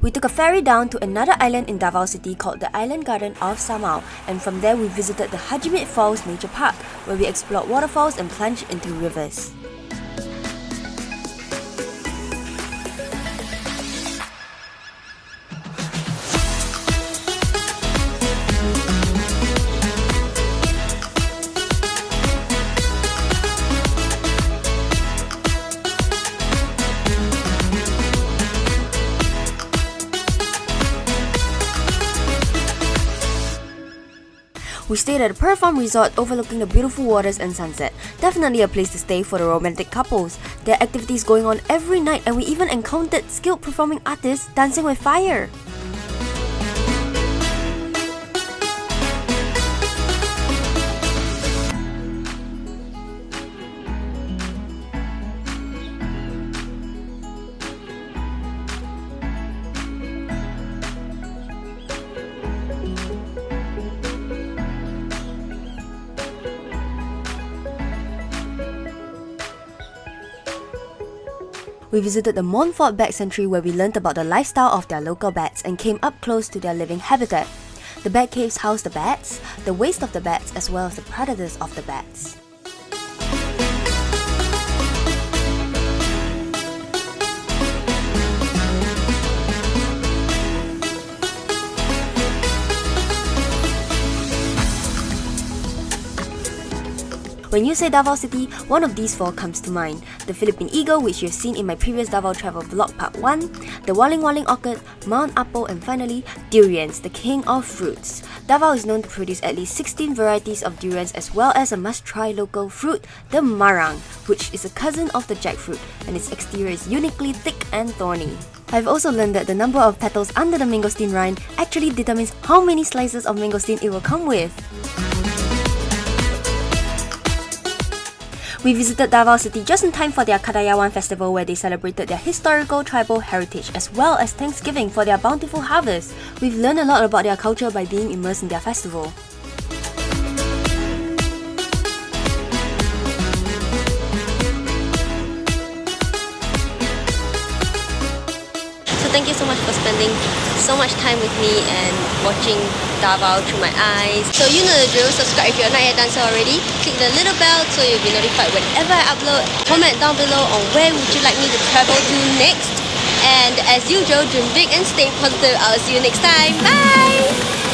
We took a ferry down to another island in Davao City called the Island Garden of Samal, and from there we visited the Hagimit Falls Nature Park, where we explored waterfalls and plunged into rivers. We stayed at a pearl farm resort overlooking the beautiful waters and sunset. Definitely a place to stay for the romantic couples. There are activities going on every night, and we even encountered skilled performing artists dancing with fire. We visited the Monfort Bat Sanctuary, where we learned about the lifestyle of their local bats and came up close to their living habitat. The bat caves house the bats, the waste of the bats, as well as the predators of the bats. When you say Davao City, one of these four comes to mind. The Philippine Eagle, which you've seen in my previous Davao Travel Vlog Part 1, the Waling Waling Orchid, Mount Apo, and finally, durians, the king of fruits. Davao is known to produce at least 16 varieties of durians, as well as a must-try local fruit, the marang, which is a cousin of the jackfruit, and its exterior is uniquely thick and thorny. I've also learned that the number of petals under the mangosteen rind actually determines how many slices of mangosteen it will come with. We visited Davao City just in time for their Kadayawan Festival, where they celebrated their historical tribal heritage as well as Thanksgiving for their bountiful harvest. We've learned a lot about their culture by being immersed in their festival. So thank you so much for spending so much time with me and watching Davao through my eyes. So you know the drill, subscribe if you're not yet done so already. Click the little bell so you'll be notified whenever I upload. Comment down below on where would you like me to travel to next. And as usual, dream big and stay positive. I'll see you next time. Bye!